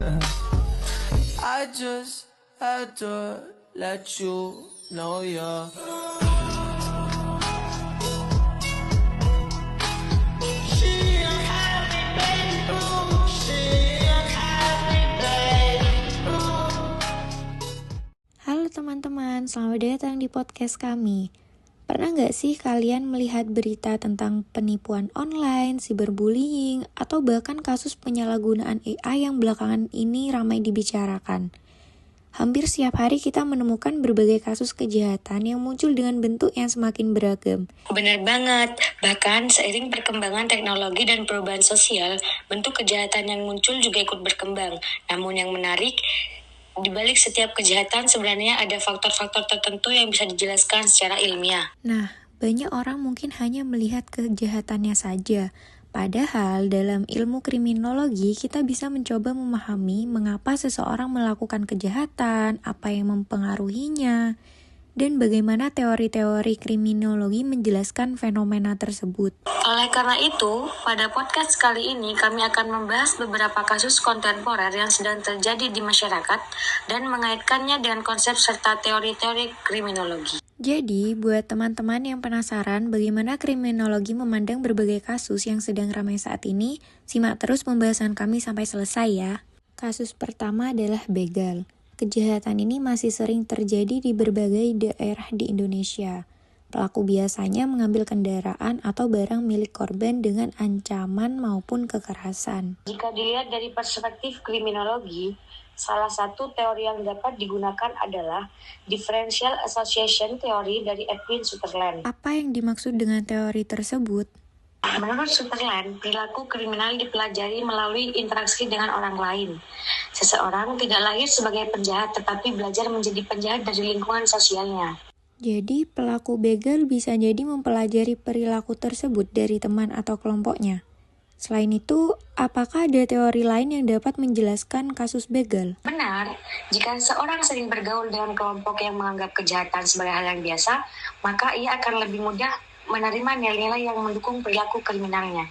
I just had to let you know you're Halo teman-teman, selamat datang di podcast kami. Pernah nggak sih kalian melihat berita tentang penipuan online, cyberbullying, atau bahkan kasus penyalahgunaan AI yang belakangan ini ramai dibicarakan? Hampir setiap hari kita menemukan berbagai kasus kejahatan yang muncul dengan bentuk yang semakin beragam. Benar banget, bahkan seiring perkembangan teknologi dan perubahan sosial, bentuk kejahatan yang muncul juga ikut berkembang. Namun yang menarik, di balik setiap kejahatan sebenarnya ada faktor-faktor tertentu yang bisa dijelaskan secara ilmiah. Nah, banyak orang mungkin hanya melihat kejahatannya saja. Padahal dalam ilmu kriminologi kita bisa mencoba memahami mengapa seseorang melakukan kejahatan, apa yang mempengaruhinya, dan bagaimana teori-teori kriminologi menjelaskan fenomena tersebut. Oleh karena itu, pada podcast kali ini kami akan membahas beberapa kasus kontemporer yang sedang terjadi di masyarakat dan mengaitkannya dengan konsep serta teori-teori kriminologi. Jadi, buat teman-teman yang penasaran bagaimana kriminologi memandang berbagai kasus yang sedang ramai saat ini, simak terus pembahasan kami sampai selesai ya. Kasus pertama adalah begal. Kejahatan ini masih sering terjadi di berbagai daerah di Indonesia. Pelaku biasanya mengambil kendaraan atau barang milik korban dengan ancaman maupun kekerasan. Jika dilihat dari perspektif kriminologi, salah satu teori yang dapat digunakan adalah differential association theory dari Edwin Sutherland. Apa yang dimaksud dengan teori tersebut? Menurut Sutherland, perilaku kriminal dipelajari melalui interaksi dengan orang lain. Seseorang tidak lahir sebagai penjahat, tetapi belajar menjadi penjahat dari lingkungan sosialnya. Jadi, pelaku begal bisa jadi mempelajari perilaku tersebut dari teman atau kelompoknya. Selain itu, apakah ada teori lain yang dapat menjelaskan kasus begal? Benar, jika seorang sering bergaul dengan kelompok yang menganggap kejahatan sebagai hal yang biasa, maka ia akan lebih mudah menerima nilai-nilai yang mendukung perilaku kriminalnya.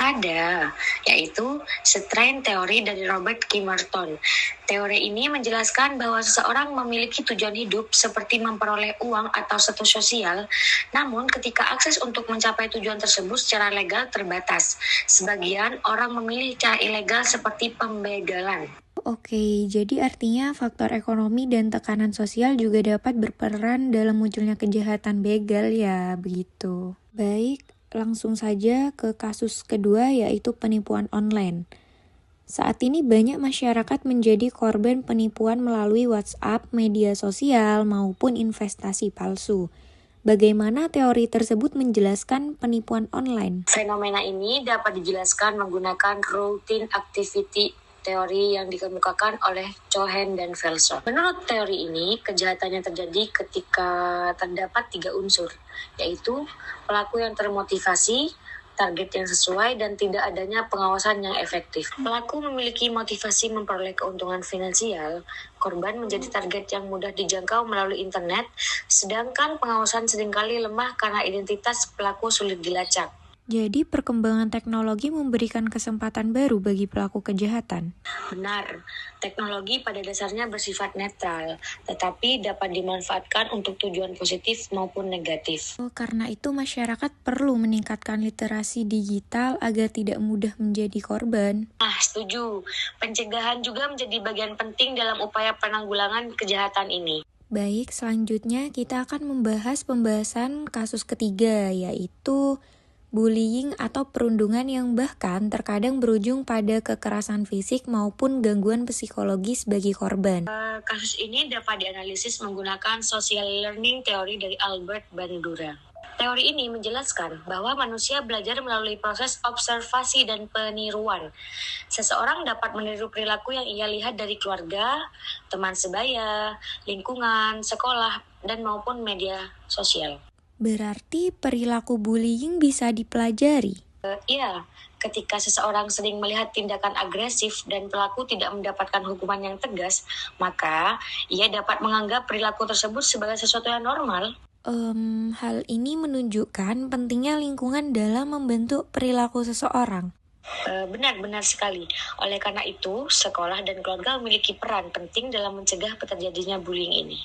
Ada, yaitu strain teori dari Robert K. Merton. Teori ini menjelaskan bahwa seseorang memiliki tujuan hidup seperti memperoleh uang atau status sosial, namun ketika akses untuk mencapai tujuan tersebut secara legal terbatas. Sebagian orang memilih cara ilegal seperti pembegalan. Oke, jadi artinya faktor ekonomi dan tekanan sosial juga dapat berperan dalam munculnya kejahatan begal ya, begitu. Baik, langsung saja ke kasus kedua yaitu penipuan online. Saat ini banyak masyarakat menjadi korban penipuan melalui WhatsApp, media sosial, maupun investasi palsu. Bagaimana teori tersebut menjelaskan penipuan online? Fenomena ini dapat dijelaskan menggunakan routine activity teori yang dikemukakan oleh Cohen dan Velso. Menurut teori ini, kejahatan yang terjadi ketika terdapat 3 unsur, yaitu pelaku yang termotivasi, target yang sesuai, dan tidak adanya pengawasan yang efektif. Pelaku memiliki motivasi memperoleh keuntungan finansial, korban menjadi target yang mudah dijangkau melalui internet, sedangkan pengawasan seringkali lemah karena identitas pelaku sulit dilacak. Jadi perkembangan teknologi memberikan kesempatan baru bagi pelaku kejahatan. Benar, teknologi pada dasarnya bersifat netral, tetapi dapat dimanfaatkan untuk tujuan positif maupun negatif. Karena itu masyarakat perlu meningkatkan literasi digital agar tidak mudah menjadi korban. Setuju. Pencegahan juga menjadi bagian penting dalam upaya penanggulangan kejahatan ini. Baik, selanjutnya kita akan membahas pembahasan kasus ketiga, yaitu bullying atau perundungan yang bahkan terkadang berujung pada kekerasan fisik maupun gangguan psikologis bagi korban. Kasus ini dapat dianalisis menggunakan social learning teori dari Albert Bandura. Teori ini menjelaskan bahwa manusia belajar melalui proses observasi dan peniruan. Seseorang dapat meniru perilaku yang ia lihat dari keluarga, teman sebaya, lingkungan, sekolah, dan maupun media sosial. Berarti perilaku bullying bisa dipelajari? Iya, ketika seseorang sering melihat tindakan agresif dan pelaku tidak mendapatkan hukuman yang tegas, maka ia dapat menganggap perilaku tersebut sebagai sesuatu yang normal. Hal ini menunjukkan pentingnya lingkungan dalam membentuk perilaku seseorang. Benar-benar sekali. Oleh karena itu, sekolah dan keluarga memiliki peran penting dalam mencegah terjadinya bullying ini.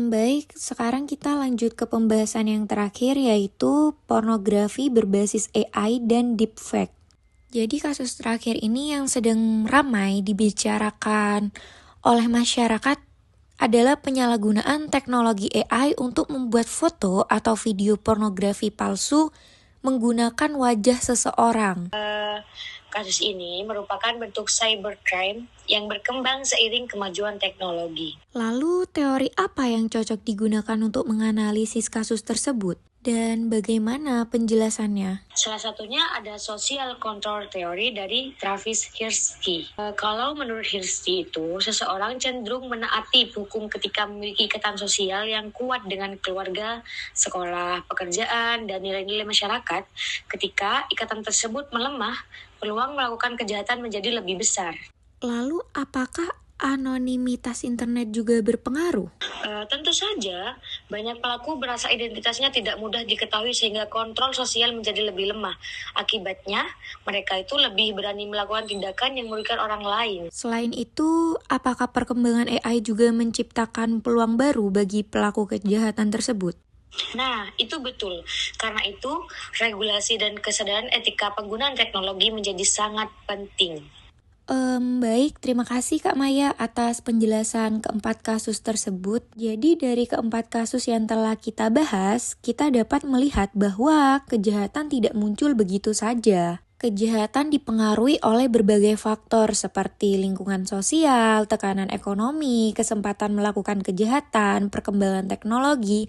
Baik, sekarang kita lanjut ke pembahasan yang terakhir yaitu pornografi berbasis AI dan deepfake. Jadi kasus terakhir ini yang sedang ramai dibicarakan oleh masyarakat adalah penyalahgunaan teknologi AI untuk membuat foto atau video pornografi palsu menggunakan wajah seseorang. Kasus ini merupakan bentuk cybercrime yang berkembang seiring kemajuan teknologi. Lalu teori apa yang cocok digunakan untuk menganalisis kasus tersebut? Dan bagaimana penjelasannya? Salah satunya ada social control theory dari Travis Hirschi. Kalau menurut Hirschi itu, seseorang cenderung menaati hukum ketika memiliki ikatan sosial yang kuat dengan keluarga, sekolah, pekerjaan, dan nilai-nilai masyarakat. Ketika ikatan tersebut melemah, peluang melakukan kejahatan menjadi lebih besar. Lalu apakah anonimitas internet juga berpengaruh? Tentu saja, banyak pelaku merasa identitasnya tidak mudah diketahui sehingga kontrol sosial menjadi lebih lemah. Akibatnya, mereka itu lebih berani melakukan tindakan yang merugikan orang lain. Selain itu, apakah perkembangan AI juga menciptakan peluang baru bagi pelaku kejahatan tersebut? Nah, itu betul. Karena itu, regulasi dan kesadaran etika penggunaan teknologi menjadi sangat penting. Baik, terima kasih Kak Maya atas penjelasan keempat kasus tersebut. Jadi dari keempat kasus yang telah kita bahas, kita dapat melihat bahwa kejahatan tidak muncul begitu saja. Kejahatan dipengaruhi oleh berbagai faktor seperti lingkungan sosial, tekanan ekonomi, kesempatan melakukan kejahatan, perkembangan teknologi,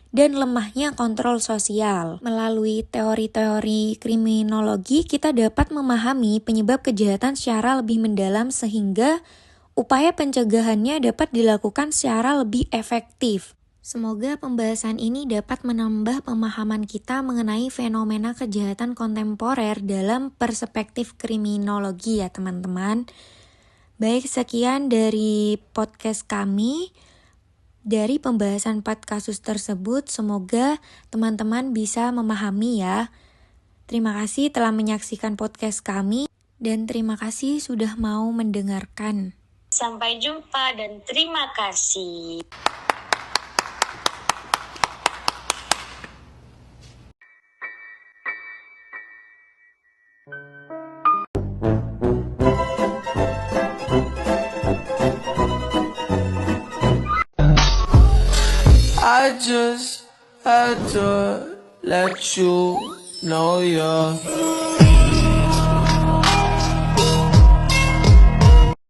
dan lemahnya kontrol sosial. Melalui teori-teori kriminologi, kita dapat memahami penyebab kejahatan secara lebih mendalam sehingga upaya pencegahannya dapat dilakukan secara lebih efektif. Semoga pembahasan ini dapat menambah pemahaman kita mengenai fenomena kejahatan kontemporer dalam perspektif kriminologi ya teman-teman. Baik, sekian dari podcast kami. Dari pembahasan 4 kasus tersebut, semoga teman-teman bisa memahami ya. Terima kasih telah menyaksikan podcast kami dan terima kasih sudah mau mendengarkan. Sampai jumpa dan terima kasih. I just had to let you know you're